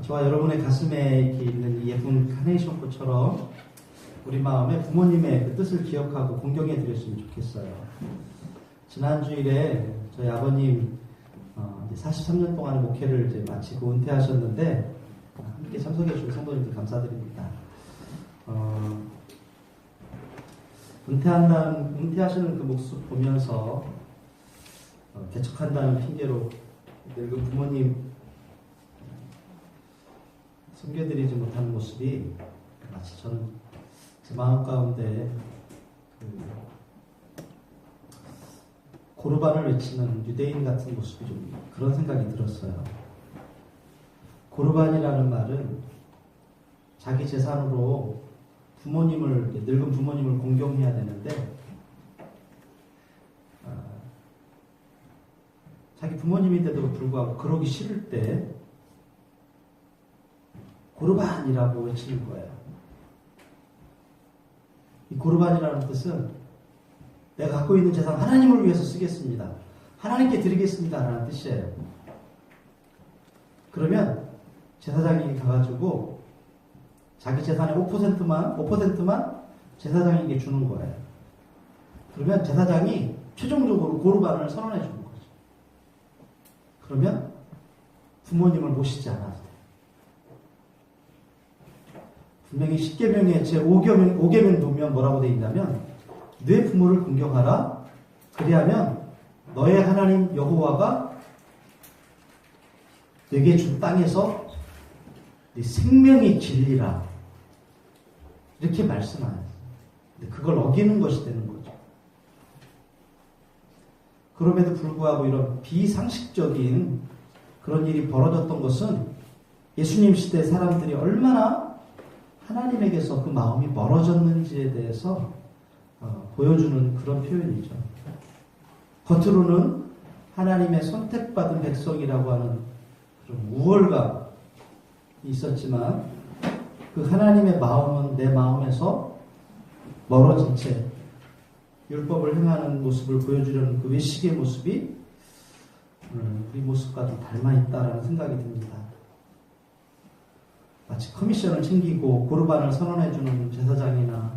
저와 여러분의 가슴에 이렇게 있는 이 예쁜 카네이션 꽃처럼 우리 마음에 부모님의 그 뜻을 기억하고 공경해 드렸으면 좋겠어요. 지난 주일에 저희 아버님 43년 동안의 목회를 이제 마치고 은퇴하셨는데 함께 참석해 주신 성도님들 감사드립니다. 은퇴하시는 그 모습 보면서 개척한다는 핑계로 늙은 부모님 섬겨드리지 못하는 모습이 마치 저는 제 마음 가운데 고르반을 외치는 유대인 같은 모습이 좀 그런 생각이 들었어요. 고르반이라는 말은 자기 재산으로 늙은 부모님을 공경해야 되는데 자기 부모님인데도 불구하고 그러기 싫을 때 고르반이라고 외치는 거예요. 이 고르반이라는 뜻은 내가 갖고 있는 재산 하나님을 위해서 쓰겠습니다. 하나님께 드리겠습니다. 라는 뜻이에요. 그러면 제사장이 가가지고 자기 재산의 5%만 제사장에게 주는 거예요. 그러면 제사장이 최종적으로 고르반을 선언해 주는 거죠. 그러면 부모님을 모시지 않아도 돼요. 분명히 10계명의 제5계명 보면 뭐라고 되어 있냐면 네 부모를 공경하라. 그리하면 너의 하나님 여호와가 내게 준 땅에서 네 생명이 길리라. 이렇게 말씀하여요. 그걸 어기는 것이 되는 거죠. 그럼에도 불구하고 이런 비상식적인 그런 일이 벌어졌던 것은 예수님 시대 사람들이 얼마나 하나님에게서 그 마음이 멀어졌는지에 대해서 보여주는 그런 표현이죠. 겉으로는 하나님의 선택받은 백성이라고 하는 그런 우월감이 있었지만 그 하나님의 마음은 내 마음에서 멀어진 채 율법을 행하는 모습을 보여주려는 그 외식의 모습이 우리 모습과도 닮아있다라는 생각이 듭니다. 마치 커미션을 챙기고 고르반을 선언해주는 제사장이나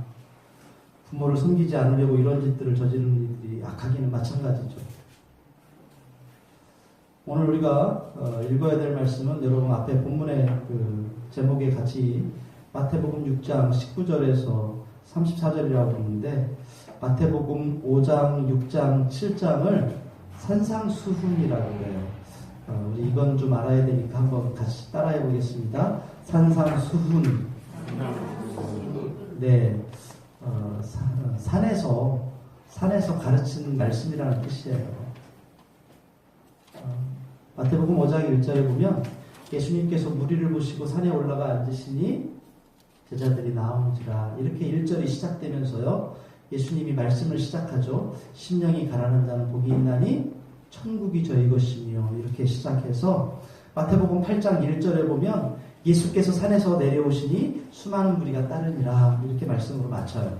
부모를 섬기지 않으려고 이런 짓들을 저지르는 이들이 악하기는 마찬가지죠. 오늘 우리가 읽어야 될 말씀은 여러분 앞에 본문의 그 제목에 같이 마태복음 6장 19절에서 34절이라고 있는데 마태복음 5장, 6장, 7장을 산상수훈이라고 해요. 우리 이건 좀 알아야 되니까 한번 같이 따라해 보겠습니다. 산상수훈. 네, 산에서 가르치는 말씀이라는 뜻이에요. 마태복음 5장 1절에 보면 예수님께서 무리를 보시고 산에 올라가 앉으시니 제자들이 나오는지라 이렇게 1절이 시작되면서요. 예수님이 말씀을 시작하죠. 심령이 가난한 자는 복이 있나니 천국이 저희 것이며 이렇게 시작해서 마태복음 8장 1절에 보면 예수께서 산에서 내려오시니 수많은 무리가 따르니라 이렇게 말씀으로 마쳐요.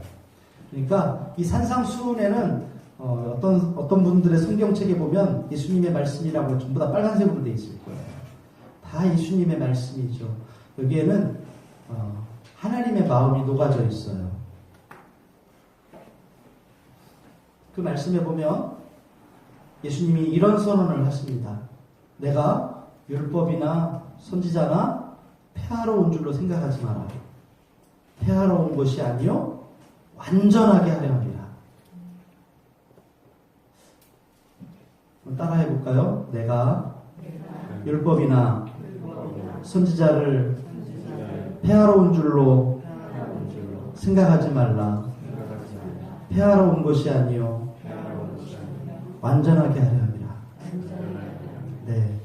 그러니까 이 산상수훈에는 어떤 분들의 성경책에 보면 예수님의 말씀이라고 전부 다 빨간색으로 되어 있을 거예요. 다 예수님의 말씀이죠. 여기에는 하나님의 마음이 녹아져 있어요. 그 말씀에 보면 예수님이 이런 선언을 하십니다. 내가 율법이나 선지자나 폐하러 온 줄로 생각하지 마라. 폐하러 온 것이 아니요 완전하게 하려 합니다. 따라해 볼까요? 내가 율법이나 선지자를 폐하러 온 줄로 생각하지 말라. 폐하러 온 것이 아니요 완전하게 하려 합니다. 네,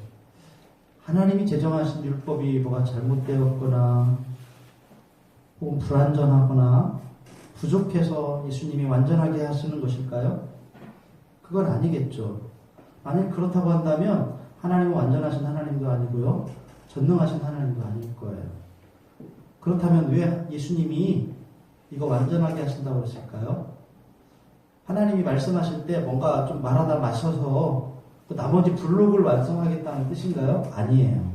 하나님이 제정하신 율법이 뭐가 잘못되었거나 혹은 불완전하거나 부족해서 예수님이 완전하게 하시는 것일까요? 그건 아니겠죠. 만약 그렇다고 한다면 하나님은 완전하신 하나님도 아니고요. 전능하신 하나님도 아닐 거예요. 그렇다면 왜 예수님이 이거 완전하게 하신다고 그러실까요? 하나님이 말씀하실 때 뭔가 좀 말하다 마셔서 그 나머지 블록을 완성하겠다는 뜻인가요? 아니에요.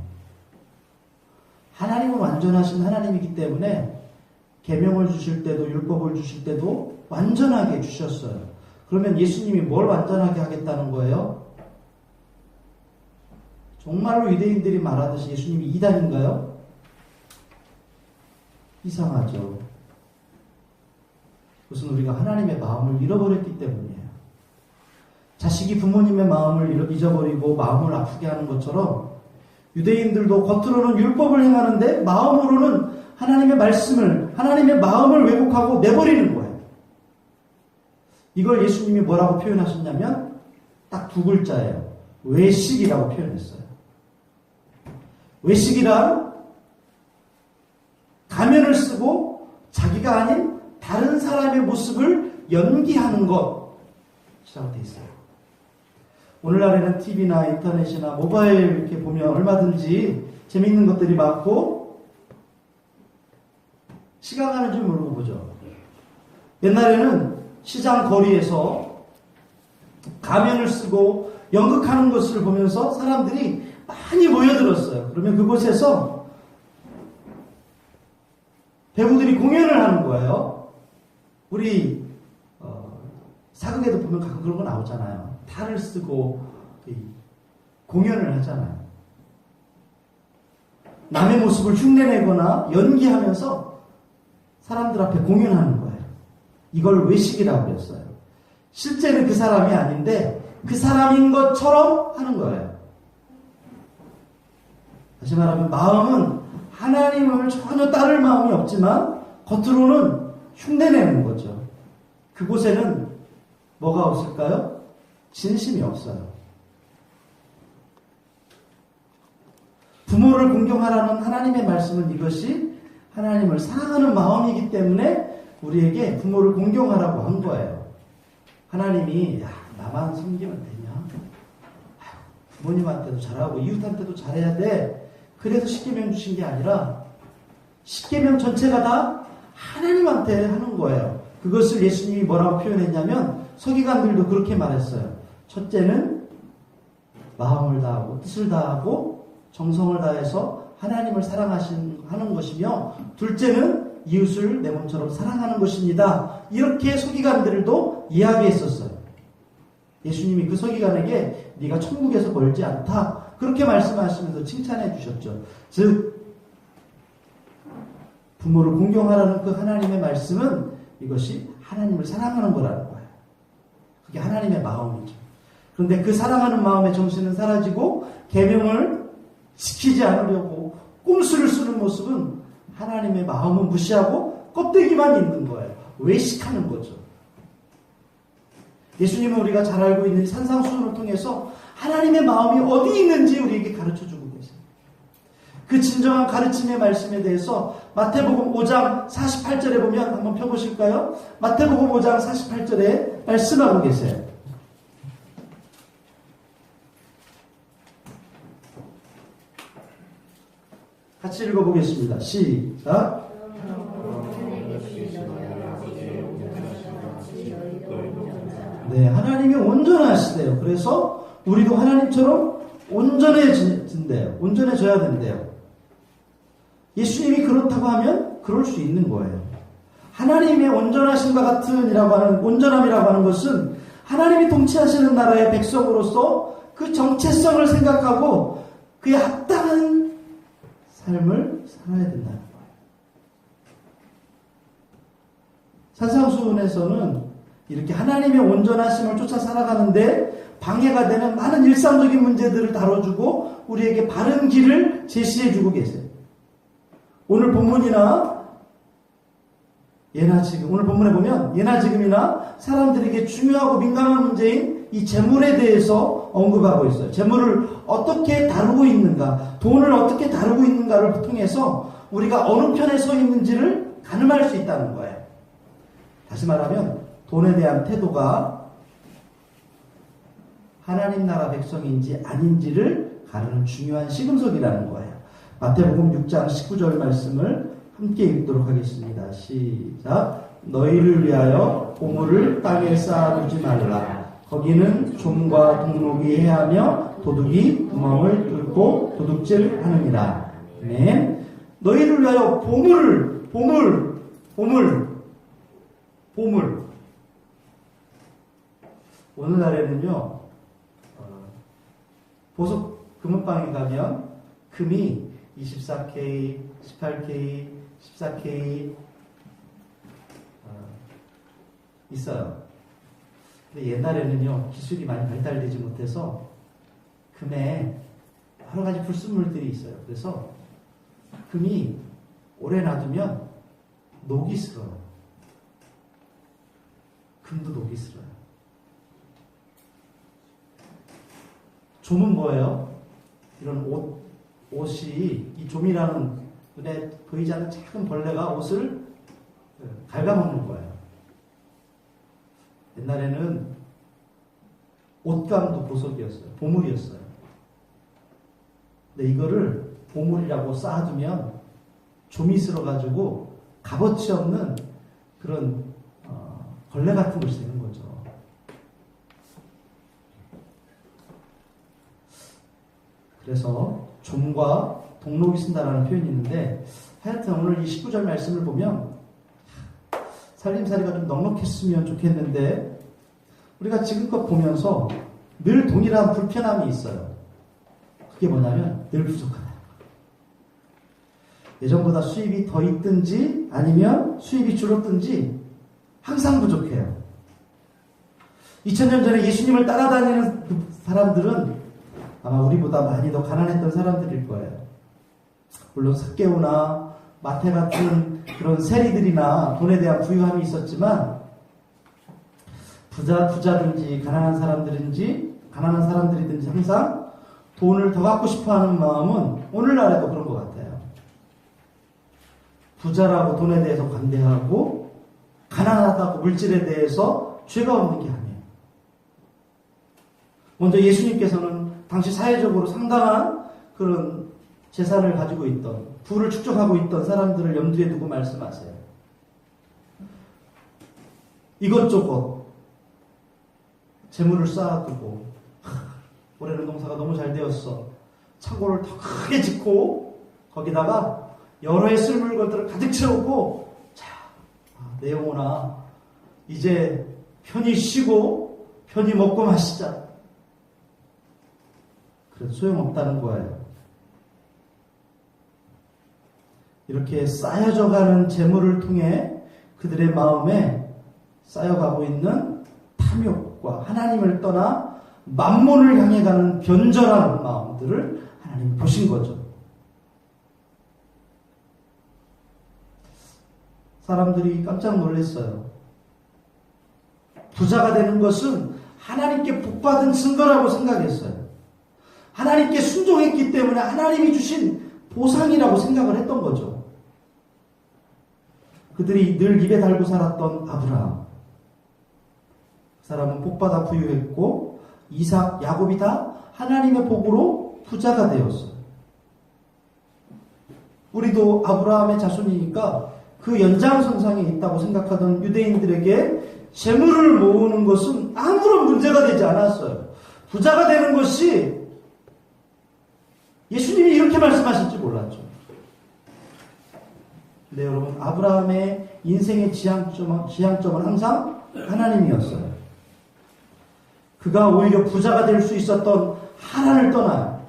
하나님은 완전하신 하나님이기 때문에 계명을 주실 때도 율법을 주실 때도 완전하게 주셨어요. 그러면 예수님이 뭘 완전하게 하겠다는 거예요? 정말로 유대인들이 말하듯이 예수님이 이단인가요? 이상하죠. 그것은 우리가 하나님의 마음을 잃어버렸기 때문이에요. 자식이 부모님의 마음을 잊어버리고 마음을 아프게 하는 것처럼 유대인들도 겉으로는 율법을 행하는데 마음으로는 하나님의 말씀을, 하나님의 마음을 왜곡하고 내버리는 거예요. 이걸 예수님이 뭐라고 표현하셨냐면 딱 두 글자예요. 외식이라고 표현했어요. 외식이란 가면을 쓰고 자기가 아닌 다른 사람의 모습을 연기하는 것이라고 되어 있어요. 오늘날에는 TV나 인터넷이나 모바일 이렇게 보면 얼마든지 재밌는 것들이 많고 시간 가는 줄 모르고 보죠. 옛날에는 시장 거리에서 가면을 쓰고 연극하는 것을 보면서 사람들이 많이 모여들었어요. 그러면 그곳에서 배우들이 공연을 하는 거예요. 우리 사극에도 보면 가끔 그런 거 나오잖아요. 탈을 쓰고 공연을 하잖아요. 남의 모습을 흉내내거나 연기하면서 사람들 앞에 공연하는 거예요. 이걸 외식이라고 했어요. 실제는 그 사람이 아닌데 그 사람인 것처럼 하는 거예요. 다시 말하면 마음은 하나님을 전혀 따를 마음이 없지만 겉으로는 흉내내는 거죠. 그곳에는 뭐가 없을까요? 진심이 없어요. 부모를 공경하라는 하나님의 말씀은 이것이 하나님을 사랑하는 마음이기 때문에 우리에게 부모를 공경하라고 한 거예요. 하나님이 나만 섬기면 되냐? 부모님한테도 잘하고 이웃한테도 잘해야 돼. 그래서 십계명 주신 게 아니라 십계명 전체가 다 하나님한테 하는 거예요. 그것을 예수님이 뭐라고 표현했냐면 서기관들도 그렇게 말했어요. 첫째는 마음을 다하고 뜻을 다하고 정성을 다해서 하나님을 하는 것이며 둘째는 이웃을 내 몸처럼 사랑하는 것입니다. 이렇게 서기관들도 이야기했었어요. 예수님이 그 서기관에게 네가 천국에서 멀지 않다. 그렇게 말씀하시면서 칭찬해 주셨죠. 즉 부모를 공경하라는 그 하나님의 말씀은 이것이 하나님을 사랑하는 거라는 거예요. 그게 하나님의 마음이죠. 그런데 그 사랑하는 마음의 정신은 사라지고 계명을 지키지 않으려고 꼼수를 쓰는 모습은 하나님의 마음은 무시하고 껍데기만 있는 거예요. 외식하는 거죠. 예수님은 우리가 잘 알고 있는 산상수훈을 통해서 하나님의 마음이 어디 있는지 우리에게 가르쳐주고 계세요. 그 진정한 가르침의 말씀에 대해서 마태복음 5장 48절에 보면 한번 펴보실까요? 마태복음 5장 48절에 말씀하고 계세요. 같이 읽어보겠습니다. 시작. 네, 하나님이 온전하시대요. 그래서 우리도 하나님처럼 온전해진대요. 온전해져야 된대요. 예수님이 그렇다고 하면 그럴 수 있는 거예요. 하나님의 온전하심과 온전함이라고 하는 것은 하나님이 통치하시는 나라의 백성으로서 그 정체성을 생각하고 그에 합당한 삶을 살아야 된다는 거예요. 산상수훈에서는 이렇게 하나님의 온전하심을 쫓아 살아가는데 방해가 되는 많은 일상적인 문제들을 다뤄주고 우리에게 바른 길을 제시해주고 계세요. 오늘 본문이나 예나 지금, 오늘 본문에 보면 예나 지금이나 사람들에게 중요하고 민감한 문제인 이 재물에 대해서 언급하고 있어요. 재물을 어떻게 다루고 있는가, 돈을 어떻게 다루고 있는가를 통해서 우리가 어느 편에 서 있는지를 가늠할 수 있다는 거예요. 다시 말하면 돈에 대한 태도가 하나님 나라 백성인지 아닌지를 가르는 중요한 시금석이라는 거예요. 마태복음 6장 19절 말씀을 함께 읽도록 하겠습니다. 시작. 너희를 위하여 보물을 땅에 쌓아두지 말라. 거기는 좀과 동록이 해하며 도둑이 구멍을 뚫고 도둑질하느니라. 아멘. 너희를 위하여 보물. 오늘날에는요, 보석 금은방에 가면 금이 24K, 18K, 14K 있어요. 근데 옛날에는요, 기술이 많이 발달되지 못해서 금에 여러 가지 불순물들이 있어요. 그래서 금이 오래 놔두면 녹이 슬어요. 금도 녹이 슬어요. 좀은 뭐예요? 이런 옷이, 이 좀이라는 눈에 보이지 않는 작은 벌레가 옷을 갉아먹는 거예요. 옛날에는 옷감도 보석이었어요. 보물이었어요. 근데 이거를 보물이라고 쌓아두면 좀이 슬어가지고 값어치 없는 그런 벌레 같은 것이 되는 거죠. 그래서 좀과 동록이 쓴다라는 표현이 있는데, 하여튼 오늘 이 19절 말씀을 보면 살림살이가 좀 넉넉했으면 좋겠는데, 우리가 지금껏 보면서 늘 동일한 불편함이 있어요. 그게 뭐냐면 늘 부족하다. 예전보다 수입이 더 있든지 아니면 수입이 줄었든지 항상 부족해요. 2000년 전에 예수님을 따라다니는 그 사람들은 아마 우리보다 많이 더 가난했던 사람들일 거예요. 물론 삭개오나 마태 같은 그런 세리들이나 돈에 대한 부유함이 있었지만, 부자든지 가난한 사람들이든지 항상 돈을 더 갖고 싶어하는 마음은 오늘날에도 그런 것 같아요. 부자라고 돈에 대해서 관대하고, 가난하다고 물질에 대해서 죄가 없는 게 아니에요. 먼저 예수님께서는 당시 사회적으로 상당한 그런 재산을 가지고 있던, 부를 축적하고 있던 사람들을 염두에 두고 말씀하세요. 이것저것 재물을 쌓아두고, 올해는 농사가 너무 잘 되었어. 창고를 더 크게 짓고 거기다가 여러 해 쓸 물건들을 가득 채우고, 자, 내 영혼아, 이제 편히 쉬고 편히 먹고 마시자. 그래도 소용없다는 거예요. 이렇게 쌓여져가는 재물을 통해 그들의 마음에 쌓여가고 있는 탐욕과 하나님을 떠나 만몬을 향해 가는 변절한 마음들을 하나님이 보신 거죠. 사람들이 깜짝 놀랐어요. 부자가 되는 것은 하나님께 복받은 증거라고 생각했어요. 하나님께 순종했기 때문에 하나님이 주신 보상이라고 생각을 했던 거죠. 그들이 늘 입에 달고 살았던 아브라함. 그 사람은 복받아 부유했고, 이삭, 야곱이 다 하나님의 복으로 부자가 되었어요. 우리도 아브라함의 자손이니까 그 연장선상에 있다고 생각하던 유대인들에게 재물을 모으는 것은 아무런 문제가 되지 않았어요. 부자가 되는 것이, 예수님이 이렇게 말씀하실지 몰랐죠. 근데 여러분, 아브라함의 인생의 지향점은 항상 하나님이었어요. 그가 오히려 부자가 될 수 있었던 하란을 떠나요.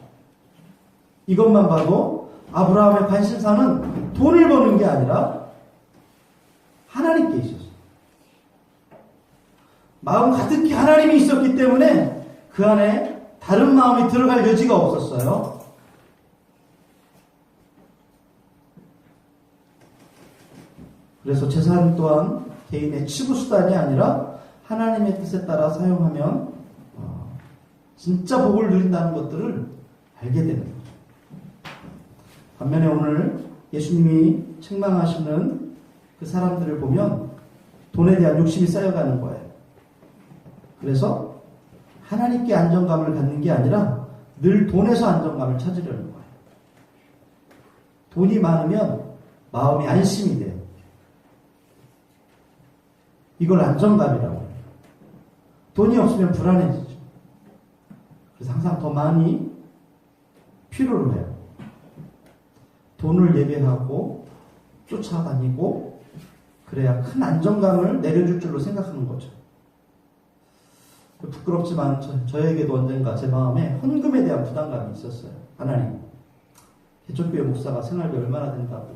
이것만 봐도 아브라함의 관심사는 돈을 버는 게 아니라 하나님께 있었어요. 마음 가득히 하나님이 있었기 때문에 그 안에 다른 마음이 들어갈 여지가 없었어요. 그래서 재산 또한 개인의 치부수단이 아니라 하나님의 뜻에 따라 사용하면 진짜 복을 누린다는 것들을 알게 되는 거죠. 반면에 오늘 예수님이 책망하시는 그 사람들을 보면 돈에 대한 욕심이 쌓여가는 거예요. 그래서 하나님께 안정감을 갖는 게 아니라 늘 돈에서 안정감을 찾으려는 거예요. 돈이 많으면 마음이 안심이 돼요. 이걸 안정감이라고 해요. 돈이 없으면 불안해지죠. 그래서 항상 더 많이 필요로 해요. 돈을 예배하고 쫓아다니고 그래야 큰 안정감을 내려줄 줄로 생각하는 거죠. 부끄럽지만 저에게도 언젠가 제 마음에 헌금에 대한 부담감이 있었어요. 하나님, 개척교회 목사가 생활비 얼마나 된다고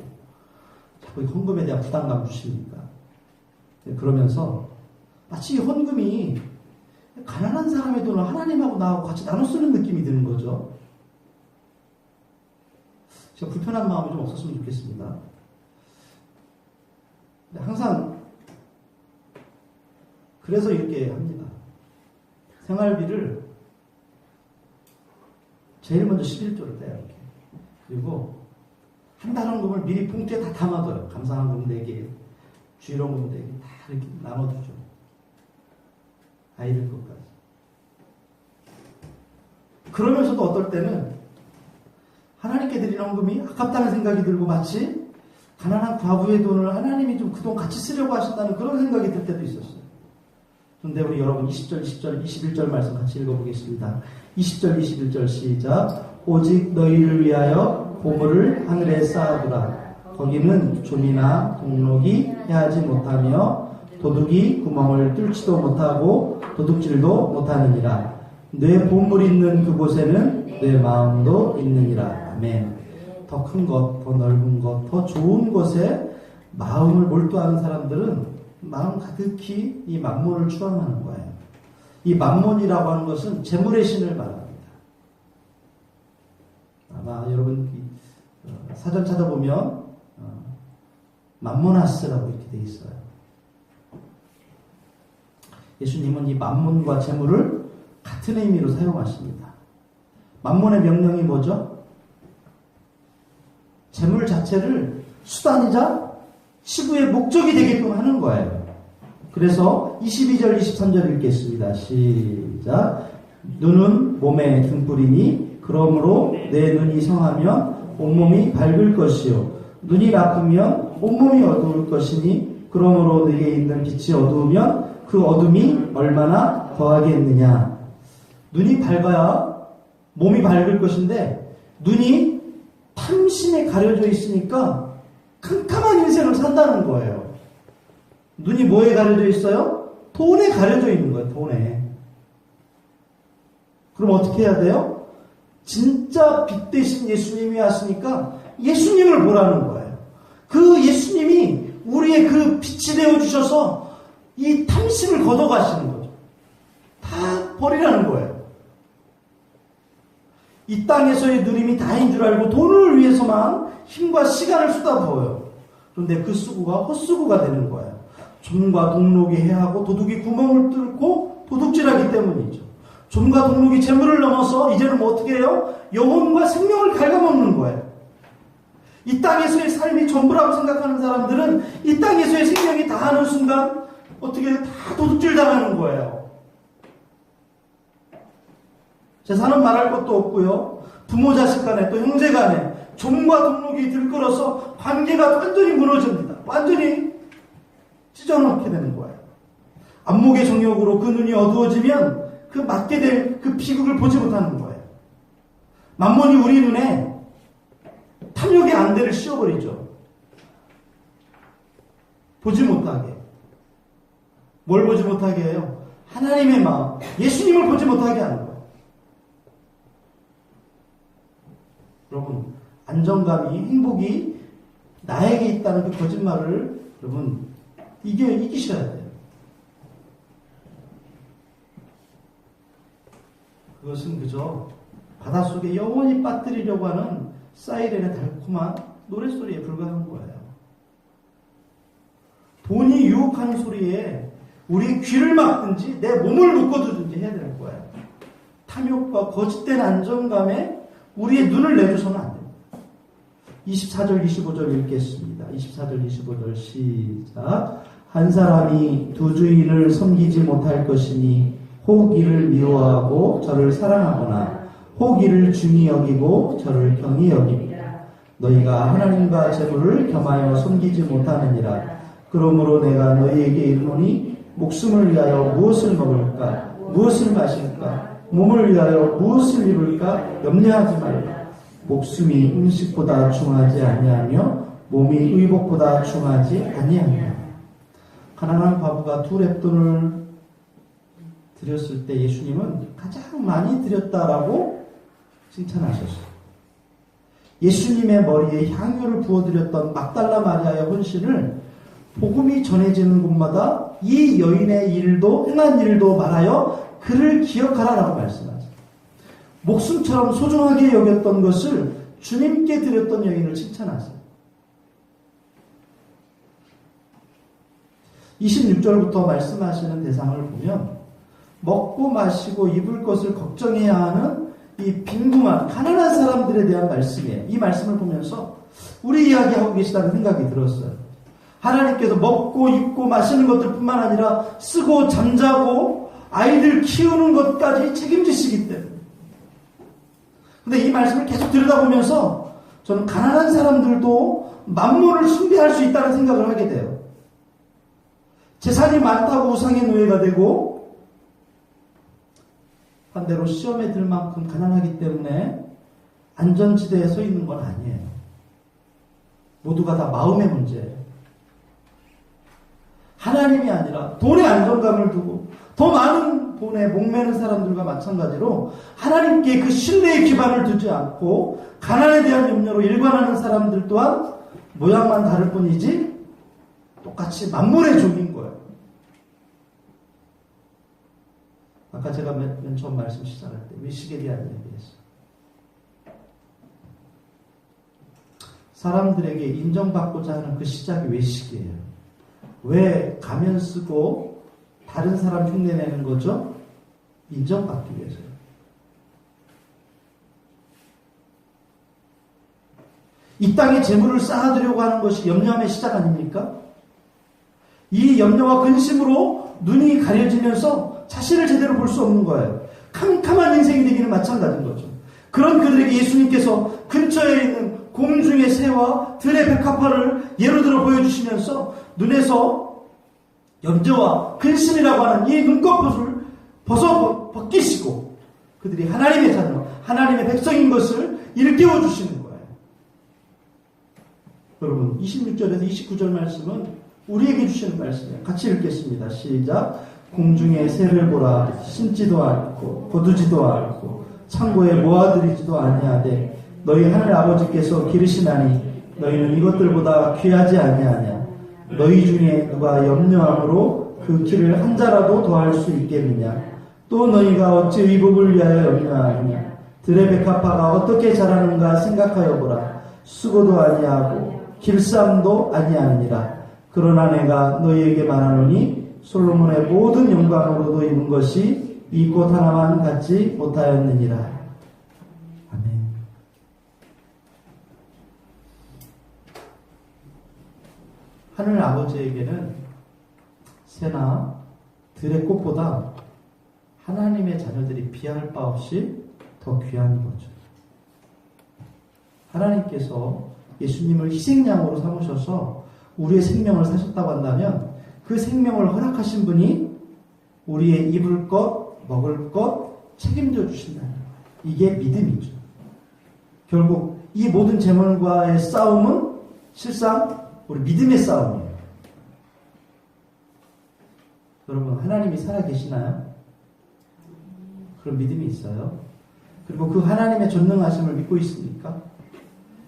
자꾸 헌금에 대한 부담감 주십니까? 그러면서 마치 이 헌금이 가난한 사람의 돈을 하나님하고 나하고 같이 나눠 쓰는 느낌이 드는 거죠. 제가 불편한 마음이 좀 없었으면 좋겠습니다. 항상 그래서 이렇게 합니다. 생활비를 제일 먼저 11조를 떼요. 이렇게. 그리고 한 달 헌금을 미리 봉투에 다 담아둬요. 감사헌금 4개, 주일헌금 4개 다 이렇게 나눠두죠. 아이들 것까지. 그러면서도 어떨 때는 하나님께 드리는 헌금이 아깝다는 생각이 들고 마치 가난한 과부의 돈을 하나님이 좀 그 돈 같이 쓰려고 하신다는 그런 생각이 들 때도 있었어요. 그런데 우리 여러분 20절, 20절, 21절 말씀 같이 읽어보겠습니다. 20절, 21절 시작. 오직 너희를 위하여 보물을 하늘에 쌓아두라. 거기는 좀이나 동록이 해하지 못하며 도둑이 구멍을 뚫지도 못하고 도둑질도 못하느니라. 내 보물 있는 그곳에는 내 마음도 있느니라. 아멘. 더 큰 것, 더 넓은 것, 더 좋은 곳에 마음을 몰두하는 사람들은 마음 가득히 이 만몬을 추앙하는 거예요. 이 만몬이라고 하는 것은 재물의 신을 말합니다. 아마 여러분 사전 찾아보면 만모나스라고 이렇게 되어 있어요. 예수님은 이 만몬과 재물을 같은 의미로 사용하십니다. 만몬의 명령이 뭐죠? 재물 자체를 수단이자 치부의 목적이 되게끔 하는 거예요. 그래서 22절, 23절 읽겠습니다. 시작. 눈은 몸의 등불이니 그러므로 내 눈이 성하면 온몸이 밝을 것이요 눈이 나쁘면 온몸이 어두울 것이니 그러므로 내게 있는 빛이 어두우면 그 어둠이 얼마나 더하겠느냐. 눈이 밝아야 몸이 밝을 것인데 눈이 탐심에 가려져 있으니까 캄캄한 인생을 산다는 거예요. 눈이 뭐에 가려져 있어요? 돈에 가려져 있는 거예요. 돈에. 그럼 어떻게 해야 돼요? 진짜 빛 대신 예수님이 왔으니까 예수님을 보라는 거예요. 그 예수님이 우리의 그 빛이 되어주셔서 이 탐심을 걷어가시는 거죠. 다 버리라는 거예요. 이 땅에서의 누림이 다인 줄 알고 돈을 위해서만 힘과 시간을 쏟아부어요. 그런데 그 수고가 헛수고가 되는 거예요. 좀과 동록이 해하고 도둑이 구멍을 뚫고 도둑질하기 때문이죠. 좀과 동록이 재물을 넘어서 이제는 뭐 어떻게 해요? 영혼과 생명을 갉아먹는 거예요. 이 땅에서의 삶이 전부라고 생각하는 사람들은 이 땅에서의 생명이 다하는 순간 어떻게 다 도둑질 당하는 거예요. 재산은 말할 것도 없고요. 부모 자식 간에 또 형제 간에 좀과 동록이 들끓어서 관계가 완전히 무너집니다. 완전히 찢어놓게 되는 거예요. 안목의 정욕으로 그 눈이 어두워지면 그 맞게 될 그 비극을 보지 못하는 거예요. 만몬이 우리 눈에 탐욕의 안대를 씌워버리죠. 보지 못하게. 뭘 보지 못하게 해요? 하나님의 마음, 예수님을 보지 못하게 하는 거예요. 여러분, 안정감이, 행복이 나에게 있다는 그 거짓말을 여러분 이기셔야 돼요. 그것은 그저 바닷속에 영원히 빠뜨리려고 하는 사이렌의 달콤한 노랫소리에 불과한 거예요. 돈이 유혹하는 소리에 우리 귀를 막든지 내 몸을 묶어두든지 해야 되는 거예요. 탐욕과 거짓된 안정감에 우리의 눈을 내줘서는 안 됩니다. 24절, 25절 읽겠습니다. 24절, 25절 시작. 한 사람이 두 주인을 섬기지 못할 것이니 혹 이를 미워하고 저를 사랑하거나 혹 이를 중히 여기고 저를 경히 여깁니다. 너희가 하나님과 재물을 겸하여 섬기지 못하느니라. 그러므로 내가 너희에게 이르노니 목숨을 위하여 무엇을 먹을까? 무엇을 마실까? 몸을 위하여 무엇을 입을까? 염려하지 말라. 목숨이 음식보다 중하지 아니하며 몸이 의복보다 중하지 아니하며. 가난한 과부가 2렙돈을 드렸을 때 예수님은 가장 많이 드렸다라고 칭찬하셨어요. 예수님의 머리에 향유를 부어드렸던 막달라 마리아의 헌신을 복음이 전해지는 곳마다 이 여인의 일도 행한 일도 말하여 그를 기억하라라고 말씀하죠. 목숨처럼 소중하게 여겼던 것을 주님께 드렸던 여인을 칭찬하세요. 26절부터 말씀하시는 대상을 보면 먹고 마시고 입을 것을 걱정해야 하는 이 빈궁한 가난한 사람들에 대한 말씀이에요. 이 말씀을 보면서 우리 이야기하고 계시다는 생각이 들었어요. 하나님께서 먹고 입고 마시는 것들 뿐만 아니라 쓰고 잠자고 아이들 키우는 것까지 책임지시기 때문에. 근데 이 말씀을 계속 들여다보면서 저는 가난한 사람들도 만물을 숭배할 수 있다는 생각을 하게 돼요. 재산이 많다고 우상의 노예가 되고 반대로 시험에 들 만큼 가난하기 때문에 안전지대에 서 있는 건 아니에요. 모두가 다 마음의 문제예요. 하나님이 아니라 돈에 안정감을 두고 더 많은 돈에 목매는 사람들과 마찬가지로 하나님께 그 신뢰의 기반을 두지 않고 가난에 대한 염려로 일관하는 사람들 또한 모양만 다를 뿐이지 똑같이 만물의 종인 거예요. 아까 제가 맨 처음 말씀 시작할 때 외식에 대한 얘기했어요. 사람들에게 인정받고자 하는 그 시작이 외식이에요. 왜 가면 쓰고 다른 사람 흉내내는 거죠? 인정받기 위해서요. 이 땅에 재물을 쌓아두려고 하는 것이 염려함의 시작 아닙니까? 이 염려와 근심으로 눈이 가려지면서 자신을 제대로 볼 수 없는 거예요. 캄캄한 인생이 되기는 마찬가지인 거죠. 그런 그들에게 예수님께서 근처에 있는 공중의 새와 들의 백합화를 예로 들어 보여주시면서 눈에서 염려와 근심이라고 하는 이 눈꺼풀을 벗기시고 그들이 하나님의 자녀, 하나님의 백성인 것을 일깨워 주시는 거예요. 여러분 26절에서 29절 말씀은 우리에게 주시는 말씀이에요. 같이 읽겠습니다. 시작. 공중의 새를 보라. 심지도 않고 거두지도 않고 창고에 모아들이지도 아니하되 너희 하늘 아버지께서 기르시나니 너희는 이것들보다 귀하지 아니하냐. 너희 중에 누가 염려함으로 그 길을 한 자라도 더할 수 있겠느냐. 또 너희가 어찌 의복을 위하여 염려하느냐. 들의 백합화가 어떻게 자라는가 생각하여 보라. 수고도 아니하고 길쌈도 아니하느니라. 그러나 내가 너희에게 말하노니 솔로몬의 모든 영광으로도 입은 것이 이 꽃 하나만 갖지 못하였느니라. 아멘. 하늘 아버지에게는 새나 들의 꽃보다 하나님의 자녀들이 비할 바 없이 더 귀한 거죠. 하나님께서 예수님을 희생양으로 삼으셔서 우리의 생명을 사셨다고 한다면 그 생명을 허락하신 분이 우리의 입을 것, 먹을 것 책임져 주신다는 이게 믿음이죠. 결국 이 모든 재물과의 싸움은 실상 우리 믿음의 싸움이에요. 여러분 하나님이 살아계시나요? 그런 믿음이 있어요? 그리고 그 하나님의 전능하심을 믿고 있습니까?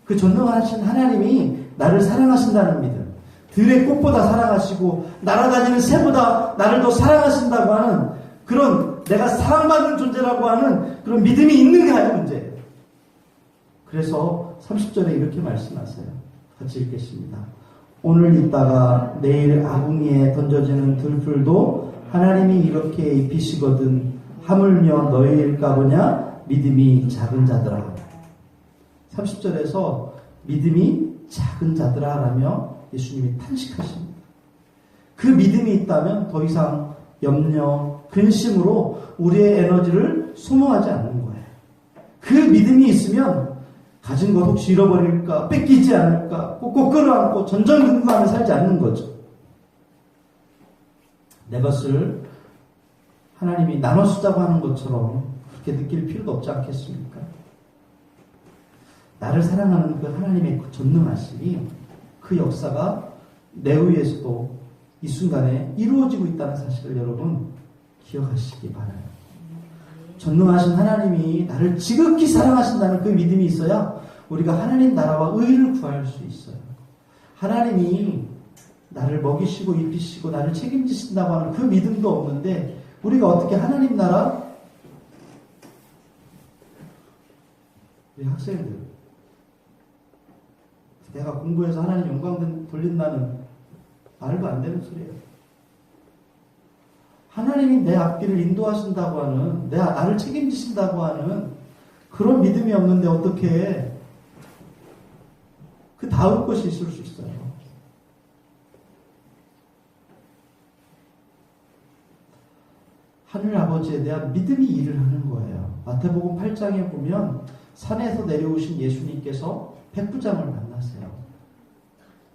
그 전능하신 하나님이 나를 사랑하신다는 믿음, 들의 꽃보다 사랑하시고 날아다니는 새보다 나를 더 사랑하신다고 하는 그런 내가 사랑받는 존재라고 하는 그런 믿음이 있는 게 아니라 문제예요. 그래서 30절에 이렇게 말씀하세요. 같이 읽겠습니다. 오늘 있다가 내일 아궁이에 던져지는 들풀도 하나님이 이렇게 입히시거든 하물며 너희일까 보냐 믿음이 작은 자들아. 30절에서 믿음이 작은 자들아 라며 예수님이 탄식하십니다. 그 믿음이 있다면 더 이상 염려, 근심으로 우리의 에너지를 소모하지 않는 거예요. 그 믿음이 있으면 가진 것 혹시 잃어버릴까, 뺏기지 않을까, 꼭꼭 끌어안고 전전긍긍하며 살지 않는 거죠. 내 것을 하나님이 나눠주자고 하는 것처럼 그렇게 느낄 필요도 없지 않겠습니까? 나를 사랑하는 그 하나님의 그 전능하심이 그 역사가 내 위에서도 이 순간에 이루어지고 있다는 사실을 여러분 기억하시기 바라요. 전능하신 하나님이 나를 지극히 사랑하신다는 그 믿음이 있어야 우리가 하나님 나라와 의를 구할 수 있어요. 하나님이 나를 먹이시고 입히시고 나를 책임지신다고 하는 그 믿음도 없는데 우리가 어떻게 하나님 나라? 우리 학생들 내가 공부해서 하나님 영광 돌린다는 말도 안 되는 소리예요. 하나님이 내 앞길을 인도하신다고 하는, 나를 책임지신다고 하는 그런 믿음이 없는데 어떻게 그 다음 것이 있을 수 있어요. 하늘 아버지에 대한 믿음이 일을 하는 거예요. 마태복음 8장에 보면 산에서 내려오신 예수님께서 백부장을 만나세요.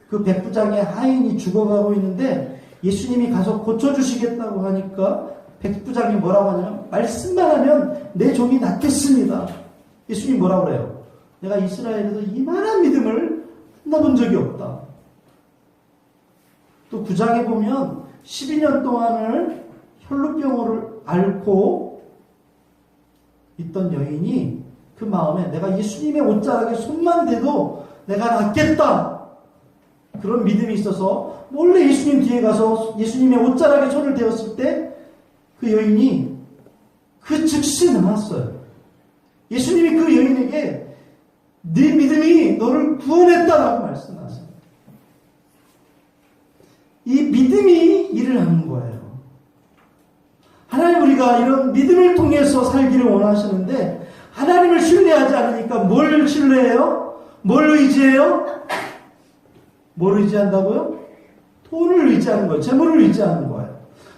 그 백부장의 하인이 죽어가고 있는데 예수님이 가서 고쳐주시겠다고 하니까 백부장이 뭐라고 하냐면 말씀만 하면 내 종이 낫겠습니다. 예수님이 뭐라고 그래요? 내가 이스라엘에서 이만한 믿음을 만나본 적이 없다. 또 9장에 보면 12년 동안을 혈루병을 앓고 있던 여인이 그 마음에 내가 예수님의 옷자락에 손만 대도 내가 낫겠다. 그런 믿음이 있어서 몰래 예수님 뒤에 가서 예수님의 옷자락에 손을 대었을 때 그 여인이 그 즉시 나았어요. 예수님이 그 여인에게 네 믿음이 너를 구원했다라고 말씀하세요. 이 믿음이 일을 하는 거예요. 하나님 우리가 이런 믿음을 통해서 살기를 원하시는데 하나님을 신뢰하지 않으니까 뭘 신뢰해요? 뭘 의지해요? 뭘 의지한다고요? 돈을 의지하는 거예요. 재물을 의지하는 거예요.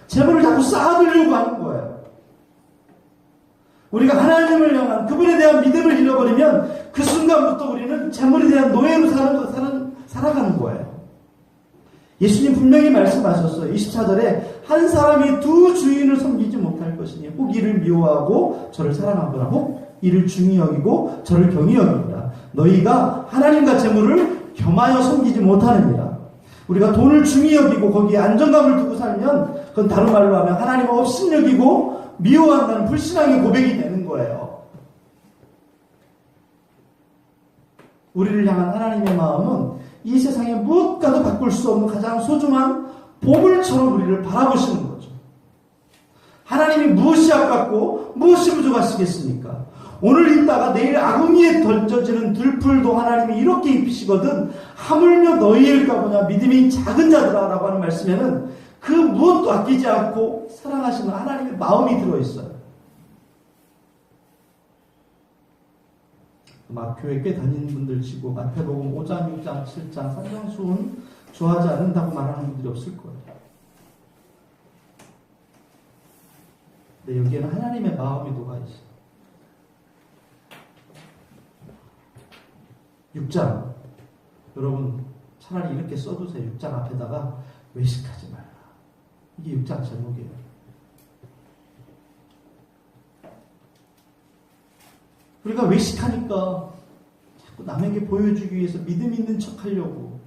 재물을 자꾸 쌓아두려고 하는 거예요. 우리가 하나님을 향한 그분에 대한 믿음을 잃어버리면 그 순간부터 우리는 재물에 대한 노예로 살아가는 거예요. 예수님 분명히 말씀하셨어요. 24절에 한 사람이 두 주인을 섬기지 못할 것이니 혹 이를 미워하고 저를 사랑하거나 혹 이를 중히 여기고 저를 경히 여기거나 너희가 하나님과 재물을 겸하여 섬기지 못하느니라. 우리가 돈을 중히 여기고 거기에 안정감을 두고 살면 그건 다른 말로 하면 하나님을 업신여기고 미워한다는 불신앙의 고백이 되는 거예요. 우리를 향한 하나님의 마음은 이 세상에 무엇과도 바꿀 수 없는 가장 소중한 보물처럼 우리를 바라보시는 거죠. 하나님이 무엇이 아깝고 무엇이 부족하시겠습니까? 오늘 입다가 내일 아궁이에 던져지는 들풀도 하나님이 이렇게 입히시거든 하물며 너희일까 보냐 믿음이 작은 자들아 라고 하는 말씀에는 그 무엇도 아끼지 않고 사랑하시는 하나님의 마음이 들어있어요. 막 교회 꽤 다니는 분들 치고 마태복음 5장, 6장, 7장, 산상수훈 좋아하지 않는다고 말하는 분들이 없을 거예요. 근데 여기에는 하나님의 마음이 녹아있어요. 6장 여러분 차라리 이렇게 써두세요. 6장 앞에다가 외식하지 말라. 이게 6장 제목이에요. 우리가 외식하니까 자꾸 남에게 보여주기 위해서 믿음 있는 척 하려고.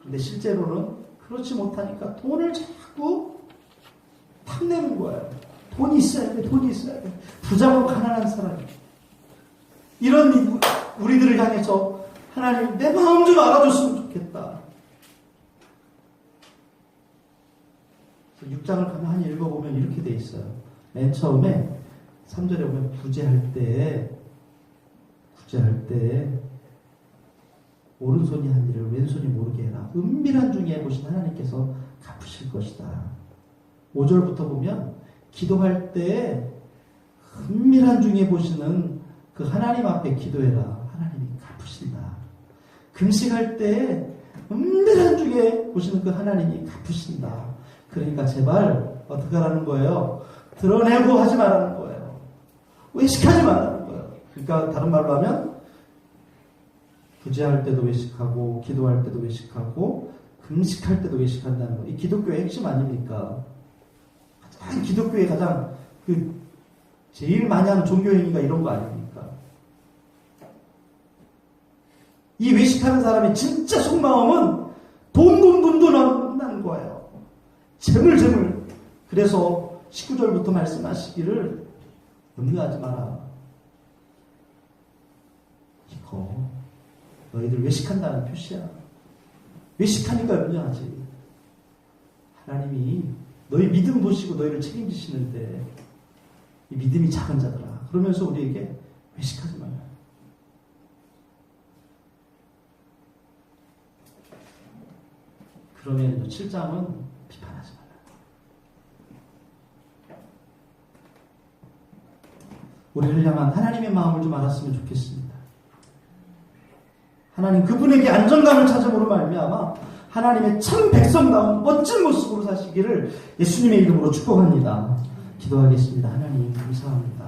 근데 실제로는 그렇지 못하니까 돈을 자꾸 탐내는 거예요. 돈이 있어야 돼, 돈이 있어야 돼. 부자고 가난한 사람이. 이런 우리들을 향해서 하나님 내 마음 좀 알아줬으면 좋겠다. 6장을 가만히 읽어보면 이렇게 돼 있어요. 맨 처음에 3절에 보면 구제할 때 오른손이 한 일을 왼손이 모르게 해라. 은밀한 중에 보신 하나님께서 갚으실 것이다. 5절부터 보면 기도할 때 은밀한 중에 보시는 그 하나님 앞에 기도해라. 하나님이 갚으신다. 금식할 때 은밀한 중에 보시는 그 하나님이 갚으신다. 그러니까 제발 어떻게 하라는 거예요? 드러내고 하지 말라는 거예요. 외식하지 말라는 거예요. 그러니까 다른 말로 하면 구제할 때도 외식하고 기도할 때도 외식하고 금식할 때도 외식한다는 거. 이 기독교의 핵심 아닙니까? 가장 기독교의 가장 제일 많이 하는 종교 행위가 이런 거 아닙니까? 이 외식하는 사람의 진짜 속마음은 돈 난 거예요. 재물. 그래서 19절부터 말씀하시기를 염려하지 마라. 이거 너희들 외식한다는 표시야. 외식하니까 염려하지. 하나님이 너희 믿음 보시고 너희를 책임지시는데 이 믿음이 작은 자들아. 그러면서 우리에게 외식하지 말라. 그러면 7장은 비판하지 말라. 우리를 향한 하나님의 마음을 좀 알았으면 좋겠습니다. 하나님 그분에게 안정감을 찾음으로 말미암아 하나님의 참 백성다운 멋진 모습으로 사시기를 예수님의 이름으로 축복합니다. 기도하겠습니다. 하나님 감사합니다.